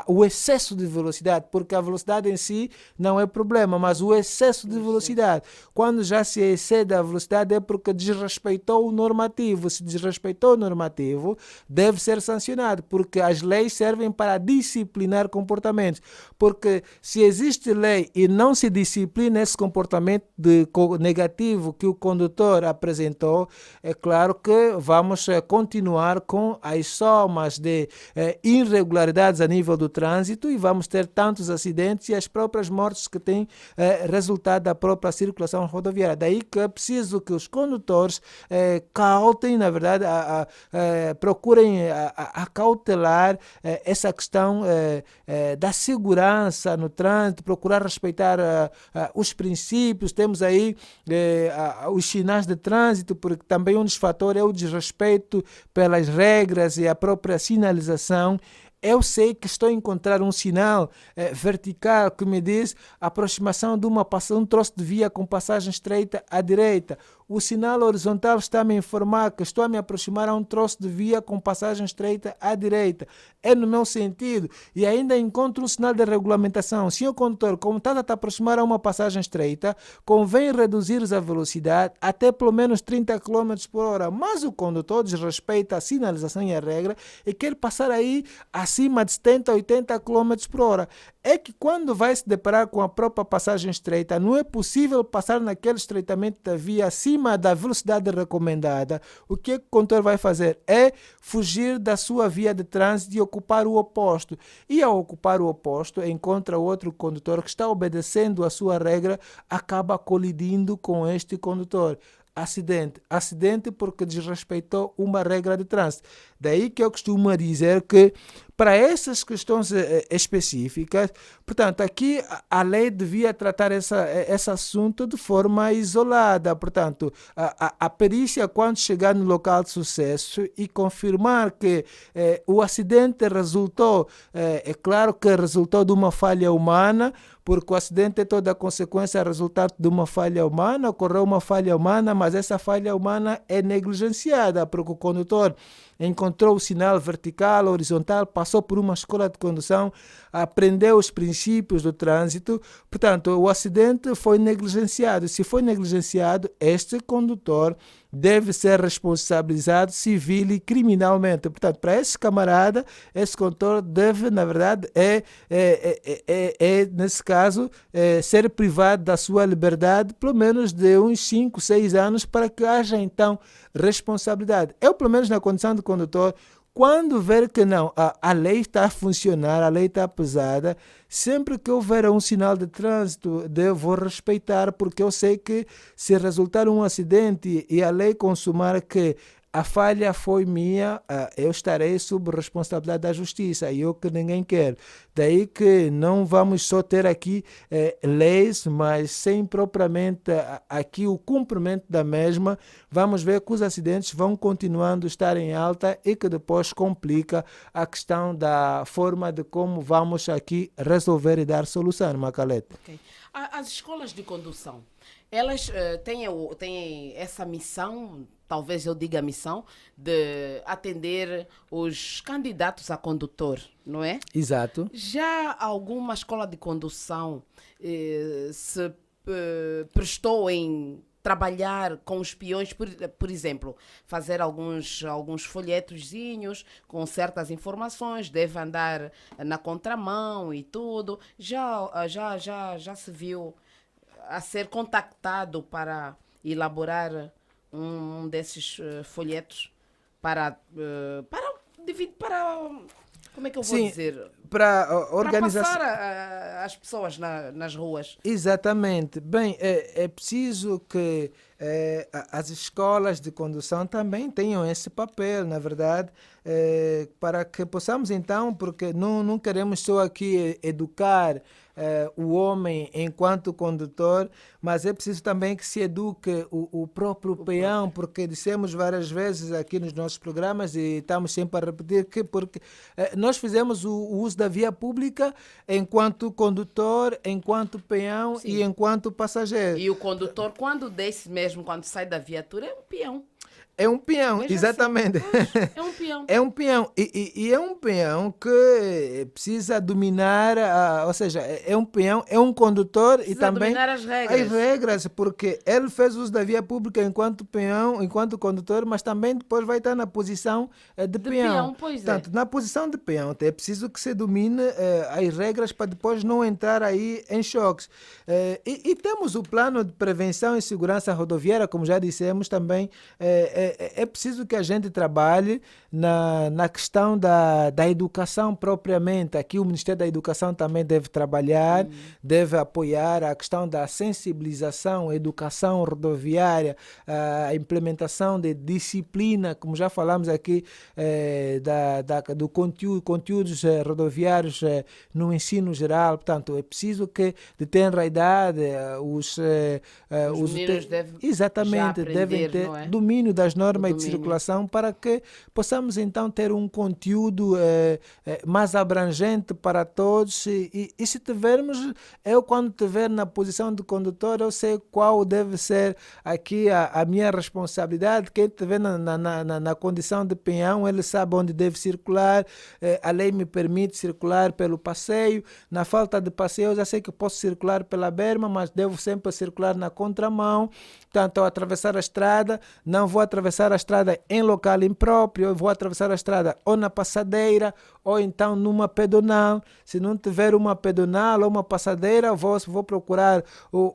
o excesso de velocidade, porque a velocidade em si não é problema, mas o excesso de velocidade. Quando já se excede a velocidade é porque desrespeitou o normativo. Se desrespeitou o normativo, deve ser sancionado, porque as leis servem para disciplinar comportamentos. Porque se existe lei e não se disciplina esse comportamento negativo que o condutor apresentou, é claro que vamos continuar com as somas de irregularidades a nível do trânsito e vamos ter tantos acidentes e as próprias mortes que têm resultado da própria circulação rodoviária. Daí que é preciso que os condutores cautem, na verdade, procurem acautelar essa questão da segurança no trânsito, procurar respeitar os princípios. Temos aí os sinais de trânsito, porque também um dos fatores é o desrespeito pelas regras e a própria sinalização. Eu sei que estou a encontrar um sinal vertical que me diz aproximação de um troço de via com passagem estreita à direita. O sinal horizontal está a me informar que estou a me aproximar a um troço de via com passagem estreita à direita. É no meu sentido. E ainda encontro um sinal de regulamentação. Senhor condutor, como está a te aproximar a uma passagem estreita, convém reduzir a velocidade até pelo menos 30 km por hora. Mas o condutor desrespeita a sinalização e a regra e quer passar aí acima de 70, 80 km por hora. É que quando vai se deparar com a própria passagem estreita, não é possível passar naquele estreitamento da via acima da velocidade recomendada. O que o condutor vai fazer? É fugir da sua via de trânsito e ocupar o oposto. E ao ocupar o oposto, encontra outro condutor que está obedecendo a sua regra, acaba colidindo com este condutor. Acidente porque desrespeitou uma regra de trânsito. Daí que eu costumo dizer que para essas questões específicas, portanto, aqui a lei devia tratar esse assunto de forma isolada. Portanto, a perícia, quando chegar no local de sucesso e confirmar que o acidente resultou, é claro que resultou de uma falha humana, porque o acidente é toda a consequência resultado de uma falha humana, ocorreu uma falha humana, mas essa falha humana é negligenciada, porque o condutor encontrou o sinal vertical, horizontal, passou por uma escola de condução, aprendeu os princípios do trânsito, portanto, o acidente foi negligenciado. Se foi negligenciado, este condutor deve ser responsabilizado civil e criminalmente. Portanto, para esse camarada, esse condutor deve, na verdade, nesse caso, ser privado da sua liberdade pelo menos de uns 5, 6 anos para que haja, então, responsabilidade. Eu, pelo menos na condição de condutor, quando ver que não, a lei está a funcionar, a lei está pesada, sempre que houver um sinal de trânsito, devo respeitar, porque eu sei que se resultar um acidente e a lei consumar que a falha foi minha, eu estarei sob responsabilidade da justiça, e eu que ninguém quer. Daí que não vamos só ter aqui leis, mas sem propriamente aqui o cumprimento da mesma. Vamos ver que os acidentes vão continuando a estar em alta e que depois complica a questão da forma de como vamos aqui resolver e dar solução, Macalete. Okay. As escolas de condução, elas têm essa missão, talvez eu diga missão, de atender os candidatos a condutor, não é? Exato. Já alguma escola de condução se prestou em trabalhar com os peões, por exemplo, fazer alguns folhetozinhos com certas informações, deve andar na contramão e tudo. Já se viu a ser contactado para elaborar um desses folhetos para como é que eu vou dizer? Para organizar... Para passar as pessoas nas ruas. Exatamente. Bem, é preciso que as escolas de condução também tenham esse papel, na verdade, para que possamos então, porque não queremos só aqui educar o homem enquanto condutor, mas é preciso também que se eduque o próprio peão, porque dissemos várias vezes aqui nos nossos programas e estamos sempre a repetir que porque nós fizemos o uso da via pública enquanto condutor, enquanto peão. Sim. E enquanto passageiro. E o condutor, quando sai da viatura, é um peão. É um peão, Veja exatamente. Assim, é um peão. É um peão. E é um peão que precisa dominar, ou seja, é um peão, é um condutor Precisa e também dominar as regras. As regras, porque ele fez uso da via pública enquanto peão, enquanto condutor, mas também depois vai estar na posição de peão. Pois Portanto, na posição de peão, é preciso que se domine as regras para depois não entrar aí em choques. E temos o plano de prevenção e segurança rodoviária, como já dissemos também, é preciso que a gente trabalhe na questão da educação propriamente. Aqui o Ministério da Educação também deve trabalhar, deve apoiar a questão da sensibilização, educação rodoviária, a implementação de disciplina, como já falamos aqui, do conteúdos rodoviários no ensino geral. Portanto, é preciso que, de tenra idade, os meninos devem ter domínio das normas de circulação para que possamos então ter um conteúdo mais abrangente para todos e se tivermos, eu quando estiver na posição de condutor, eu sei qual deve ser aqui a minha responsabilidade. Quem estiver na condição de peão, ele sabe onde deve circular, a lei me permite circular pelo passeio, na falta de passeio eu já sei que posso circular pela berma, mas devo sempre circular na contramão. Portanto, ao atravessar a estrada, não vou atravessar a estrada em local impróprio, eu vou atravessar a estrada ou na passadeira ou então numa pedonal. Se não tiver uma pedonal ou uma passadeira, vou procurar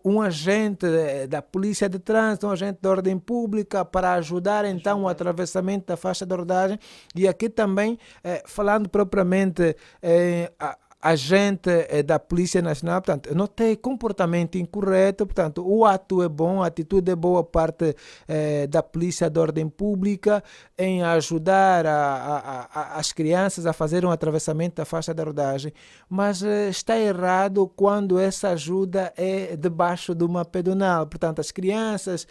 um agente da polícia de trânsito, um agente de ordem pública para ajudar então o atravessamento da faixa de rodagem. E aqui também, falando propriamente agente da Polícia Nacional, portanto, eu notei comportamento incorreto, portanto, o ato é bom, a atitude é boa parte da Polícia de Ordem Pública em ajudar as crianças a fazer um atravessamento da faixa de rodagem, mas está errado quando essa ajuda é debaixo de uma pedonal. Portanto, as crianças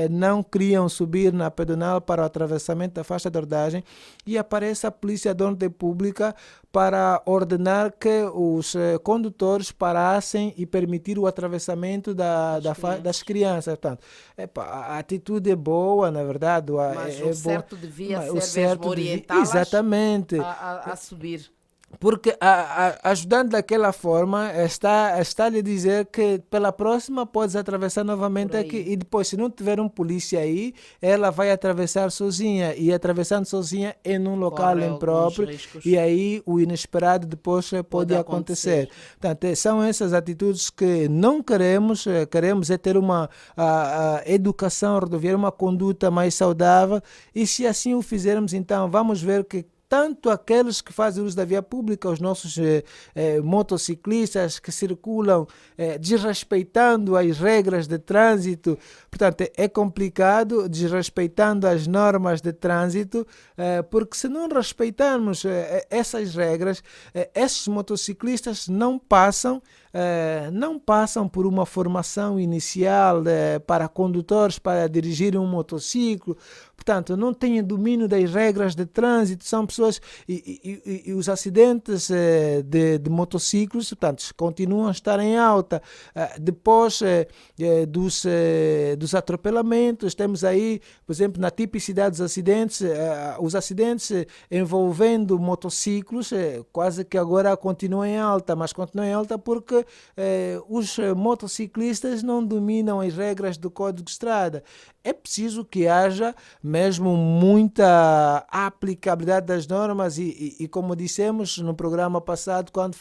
não queriam subir na pedonal para o atravessamento da faixa de rodagem e aparece a Polícia de Ordem Pública para ordenar que os condutores parassem e permitir o atravessamento das crianças. Portanto, a atitude é boa, na verdade. Mas o certo devia ser mesmo orientá-las exatamente. A subir. Porque ajudando daquela forma, está lhe dizer que pela próxima podes atravessar novamente aqui. E depois, se não tiver um polícia aí, ela vai atravessar sozinha. E atravessando sozinha em um local impróprio. E aí o inesperado depois pode acontecer. Portanto, são essas atitudes que não queremos. Queremos é ter uma educação rodoviária, uma conduta mais saudável. E se assim o fizermos, então vamos ver que tanto aqueles que fazem uso da via pública, os nossos motociclistas que circulam desrespeitando as regras de trânsito. Portanto, é complicado, desrespeitando as normas de trânsito, porque se não respeitarmos essas regras, esses motociclistas não passam por uma formação inicial para condutores, para dirigir um motociclo. Portanto, não têm domínio das regras de trânsito, são pessoas e os acidentes de motociclos, portanto, continuam a estar em alta. Depois dos atropelamentos, temos aí, por exemplo, na tipicidade dos acidentes, os acidentes envolvendo motociclos, quase que agora continuam em alta, mas continuam em alta porque os motociclistas não dominam as regras do Código de Estrada. É preciso que haja mesmo muita aplicabilidade das normas e como dissemos no programa passado, quando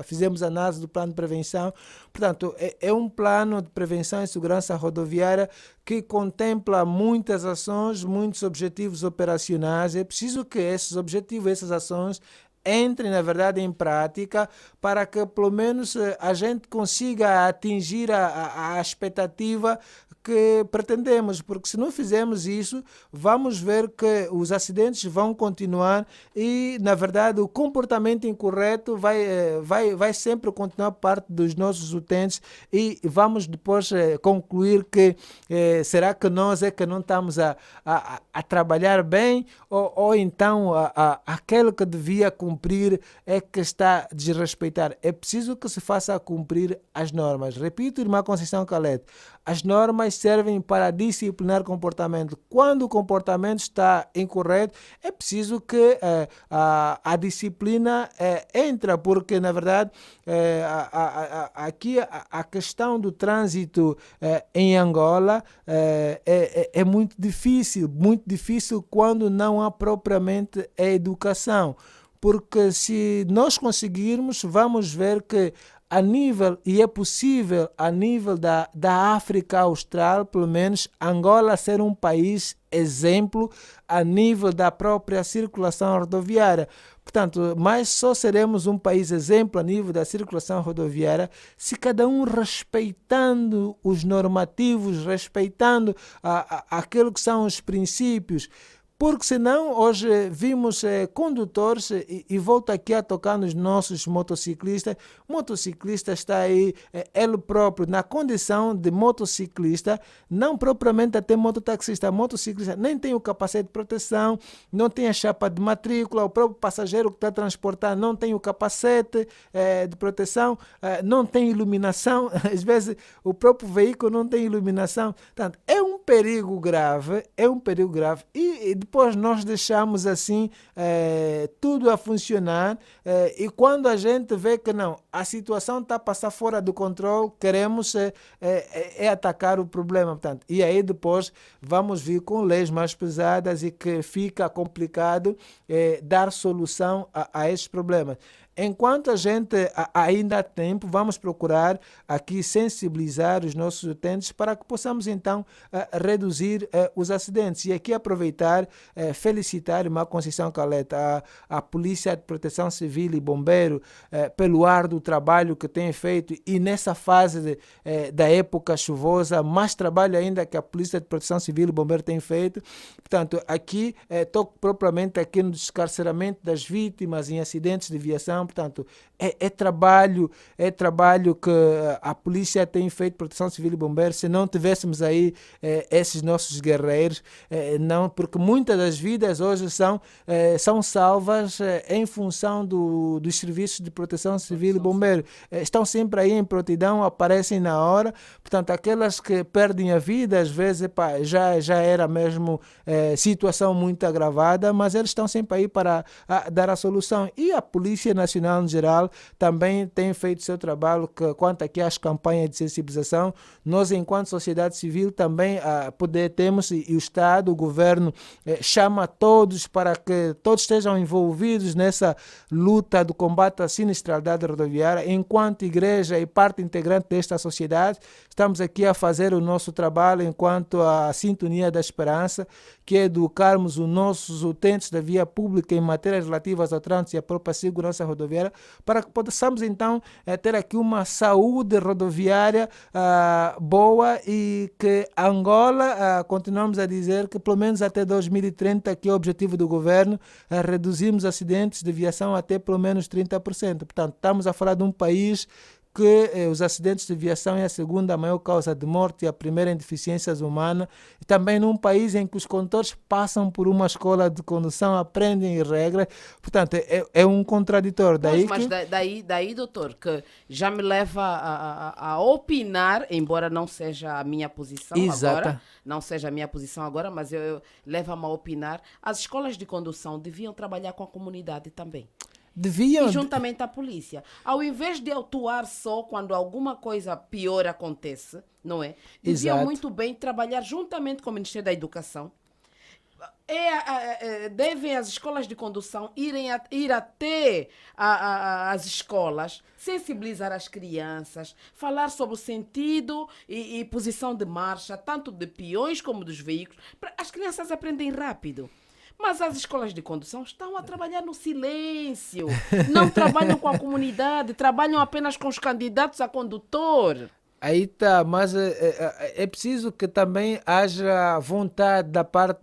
fizemos a análise do plano de prevenção, portanto, é um plano de prevenção e segurança rodoviária que contempla muitas ações, muitos objetivos operacionais. É preciso que esses objetivos, essas ações, entrem, na verdade, em prática para que, pelo menos, a gente consiga atingir a expectativa que pretendemos, porque se não fizermos isso, vamos ver que os acidentes vão continuar e, na verdade, o comportamento incorreto vai sempre continuar parte dos nossos utentes e vamos depois concluir que será que nós é que não estamos a trabalhar bem ou então aquele que devia cumprir é que está a desrespeitar. É preciso que se faça cumprir as normas. Repito, irmã Conceição Calete, as normas servem para disciplinar comportamento. Quando o comportamento está incorreto, é preciso que a disciplina entre, porque, na verdade, aqui a questão do trânsito em Angola é muito difícil quando não há propriamente a educação. Porque se nós conseguirmos, vamos ver que a nível, e é possível a nível da África Austral, pelo menos, Angola ser um país exemplo a nível da própria circulação rodoviária. Portanto, mas só seremos um país exemplo a nível da circulação rodoviária se cada um respeitando os normativos, respeitando aquilo que são os princípios. Porque senão hoje vimos condutores, e volto aqui a tocar nos nossos motociclistas. O motociclista está aí, ele próprio, na condição de motociclista, não propriamente até mototaxista. Motociclista nem tem o capacete de proteção, não tem a chapa de matrícula, o próprio passageiro que está a transportar não tem o capacete de proteção, não tem iluminação, às vezes o próprio veículo não tem iluminação. Portanto, é um perigo grave, e depois nós deixamos assim tudo a funcionar e quando a gente vê que não, a situação está a passar fora do controle, queremos atacar o problema. Portanto, e aí depois vamos vir com leis mais pesadas e que fica complicado dar solução a esses problemas. Enquanto a gente ainda há tempo, vamos procurar aqui sensibilizar os nossos utentes para que possamos então reduzir os acidentes. E aqui aproveitar, felicitar a irmã Conceição Calete, a Polícia de Proteção Civil e Bombeiro, pelo árduo trabalho que tem feito e nessa fase da época chuvosa, mais trabalho ainda que a Polícia de Proteção Civil e Bombeiro tem feito. Portanto, aqui toco propriamente aqui no descarceramento das vítimas em acidentes de viação. portanto, é trabalho que a polícia tem feito, Proteção Civil e Bombeiros. Se não tivéssemos aí esses nossos guerreiros, não, porque muitas das vidas hoje são salvas em função dos serviços de Proteção Civil e Bombeiros. Estão sempre aí em prontidão, aparecem na hora, portanto, aquelas que perdem a vida, às vezes, já era mesmo situação muito agravada, mas eles estão sempre aí para dar a solução. E a Polícia Nacional, em geral, também tem feito seu trabalho quanto aqui às campanhas de sensibilização. Nós, enquanto sociedade civil, também temos, e o Estado, o governo, chama todos para que todos estejam envolvidos nessa luta do combate à sinistralidade rodoviária. Enquanto igreja e parte integrante desta sociedade, estamos aqui a fazer o nosso trabalho enquanto a sintonia da esperança, que é educarmos os nossos utentes da via pública em matérias relativas ao trânsito e à própria segurança rodoviária, para que possamos então ter aqui uma saúde rodoviária boa, e que Angola, continuamos a dizer que pelo menos até 2030, que é o objetivo do governo, reduzimos acidentes de viação até pelo menos 30%. Portanto, estamos a falar de um país que os acidentes de viação é a segunda maior causa de morte e a primeira em deficiências humanas, e também num país em que os condutores passam por uma escola de condução, aprendem regras. Portanto, é um contraditório. Daí, doutor, que já me leva a opinar, embora não seja a minha posição agora, mas eu levo-me a opinar, as escolas de condução deviam trabalhar com a comunidade também. E juntamente à polícia. Ao invés de atuar só quando alguma coisa pior acontece, não é? Deviam muito bem trabalhar juntamente com o Ministério da Educação. Devem as escolas de condução ir até as escolas, sensibilizar as crianças, falar sobre o sentido e posição de marcha, tanto de peões como dos veículos. As crianças aprendem rápido. Mas as escolas de condução estão a trabalhar no silêncio, não trabalham com a comunidade, trabalham apenas com os candidatos a condutor. Aí está, mas é preciso que também haja vontade da parte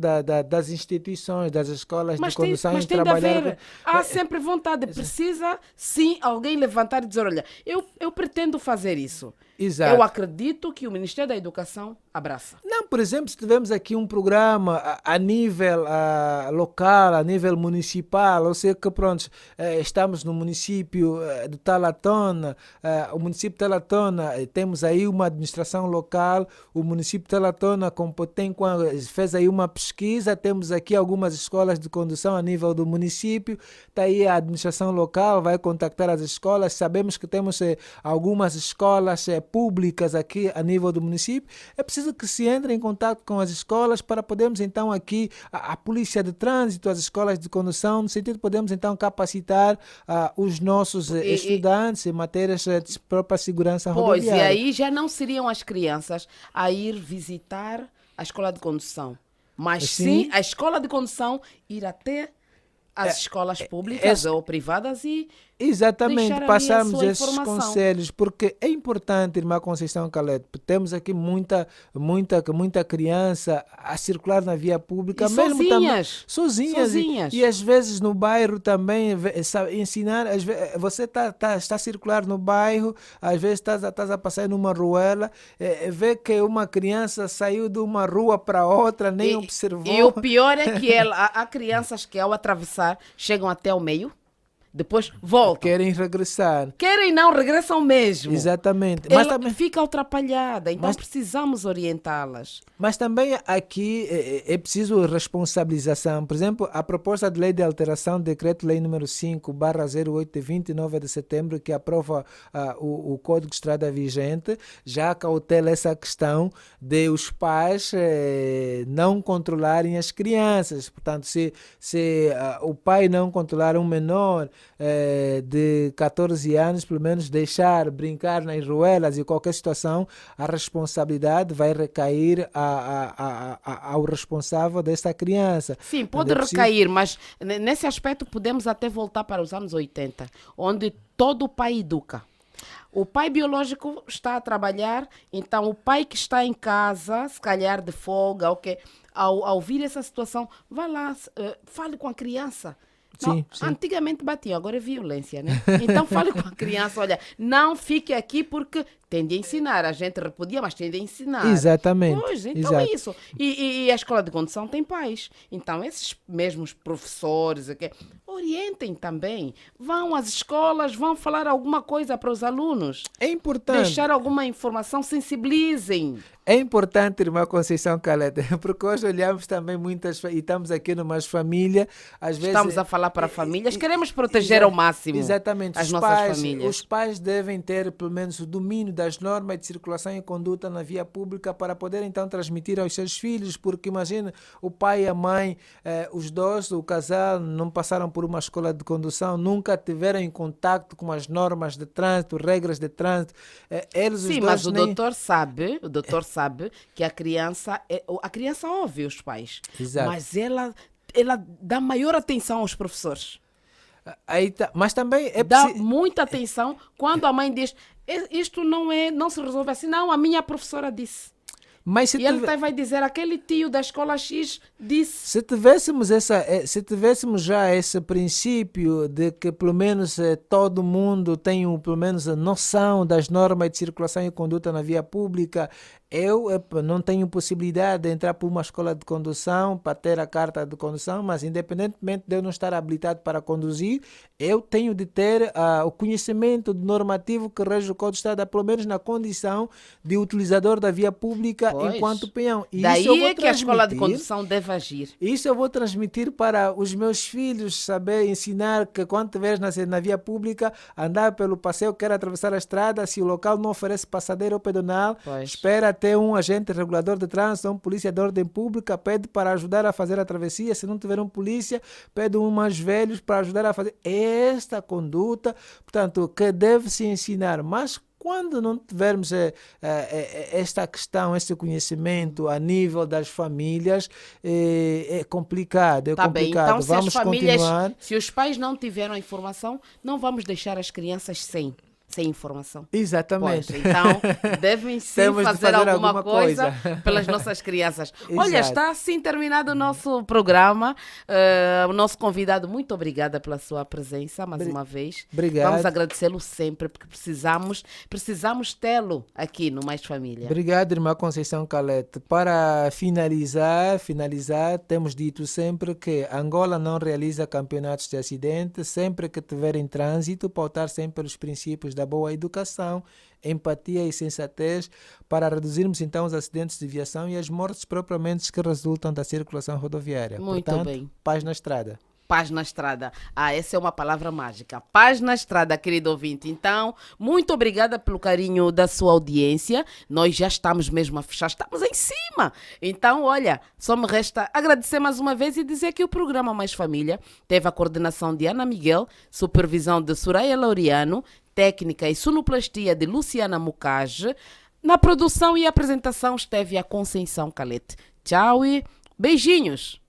das instituições, das escolas de condução em trabalhar. Há sempre vontade, precisa sim alguém levantar e dizer, olha, eu pretendo fazer isso. Exato. Eu acredito que o Ministério da Educação abraça. Não, por exemplo, se tivermos aqui um programa a nível local, a nível municipal, ou seja, que pronto, estamos no município de Talatona, o município de Talatona, temos aí uma administração local, o município de Talatona fez aí uma pesquisa, temos aqui algumas escolas de condução a nível do município, está aí a administração local, vai contactar as escolas, sabemos que temos algumas escolas públicas aqui a nível do município. É preciso que se entre em contato com as escolas para podermos então aqui, a polícia de trânsito, as escolas de condução, no sentido de podermos então capacitar os nossos estudantes em matérias de própria segurança rodoviária. Pois, e aí já não seriam as crianças a ir visitar a escola de condução, mas sim a escola de condução ir até as escolas públicas ou privadas e exatamente, passarmos esses conselhos, porque é importante, irmã Conceição Calete, temos aqui muita criança a circular na via pública, mesmo sozinhas. E às vezes no bairro também ensinar, às vezes, você está a circular no bairro, às vezes estás a passar numa ruela, vê que uma criança saiu de uma rua para outra, nem observou. E o pior é que há crianças que ao atravessar chegam até o meio, depois voltam. Querem regressar. Querem não, regressam mesmo. Exatamente. Mas ela também fica atrapalhada, então precisamos orientá-las. Mas também aqui é preciso responsabilização. Por exemplo, a proposta de lei de alteração do decreto-lei número 5/08 de 29 de setembro, que aprova o Código de Estrada vigente, já cautela essa questão de os pais não controlarem as crianças. Portanto, se o pai não controlar um menor de 14 anos, pelo menos deixar brincar nas ruelas e qualquer situação, a responsabilidade vai recair ao responsável desta criança. Sim, pode recair, mas nesse aspecto podemos até voltar para os anos 80, onde todo pai educa. O pai biológico está a trabalhar, então o pai que está em casa, se calhar de folga, ao ouvir essa situação, vá lá, fale com a criança. Sim, sim. Antigamente batiam, agora é violência, né? Então fale com a criança, olha, não fique aqui porque tem de ensinar. A gente repudia, mas tem de ensinar. Exatamente. Pois, então é isso. E a escola de condução tem pais. Então esses mesmos professores orientem também. Vão às escolas, vão falar alguma coisa para os alunos. É importante. Deixar alguma informação, sensibilizem. É importante, irmã Conceição Caleta, porque hoje olhamos também e estamos aqui numa família, às vezes... Estamos a falar para famílias, queremos proteger ao máximo as nossas famílias. Os pais devem ter, pelo menos, o domínio das normas de circulação e conduta na via pública para poder, então, transmitir aos seus filhos, porque, imagina, o pai e a mãe, os dois, o casal, não passaram por uma escola de condução, nunca tiveram em contato com as normas de trânsito, regras de trânsito. Sim, mas o doutor sabe que a criança ouve os pais. Exato. Mas ela dá maior atenção aos professores. Aí tá. Mas também dá muita atenção quando a mãe diz isto não se resolve assim, não, a minha professora disse. Mas ele vai dizer, aquele tio da escola X disse. Se tivéssemos já esse princípio de que pelo menos todo mundo tem pelo menos a noção das normas de circulação e conduta na via pública, eu não tenho possibilidade de entrar por uma escola de condução para ter a carta de condução, mas independentemente de eu não estar habilitado para conduzir, eu tenho de ter o conhecimento normativo que rege o Código de Estrada, pelo menos na condição de utilizador da via pública enquanto peão. E daí isso é que a escola de condução deve agir. Isso eu vou transmitir para os meus filhos, saber ensinar que quando estiveres na via pública, andar pelo passeio, quer atravessar a estrada, se o local não oferece passadeiro ou pedonal, espera até um agente regulador de trânsito, um polícia de ordem pública, pede para ajudar a fazer a travessia. Se não tiver um polícia, pede um mais velhos para ajudar a fazer esta conduta, portanto, que deve se ensinar. Mas quando não tivermos esta questão, este conhecimento a nível das famílias, é complicado. Tá bem, então vamos continuar. Se os pais não tiveram a informação, não vamos deixar as crianças sem informação. Exatamente. Pois, então, devem sim fazer alguma coisa pelas nossas crianças. Olha, está assim terminado o nosso programa. O nosso convidado, muito obrigada pela sua presença mais uma vez. Obrigado. Vamos agradecê-lo sempre, porque precisamos tê-lo aqui no Mais Família. Obrigado, irmã Conceição Calete. Para finalizar, temos dito sempre que Angola não realiza campeonatos de acidente. Sempre que tiver em trânsito, pautar sempre pelos princípios da boa educação, empatia e sensatez, para reduzirmos então os acidentes de viação e as mortes propriamente que resultam da circulação rodoviária. Muito Portanto, bem. Paz na estrada. Paz na estrada. Essa é uma palavra mágica. Paz na estrada, querido ouvinte. Então, muito obrigada pelo carinho da sua audiência. Nós já estamos mesmo a fechar, estamos em cima. Então, olha, só me resta agradecer mais uma vez e dizer que o programa Mais Família teve a coordenação de Ana Miguel, supervisão de Soraya Laureano, técnica e sonoplastia de Luciana Mucage. Na produção e apresentação esteve a Conceição Calete. Tchau e beijinhos!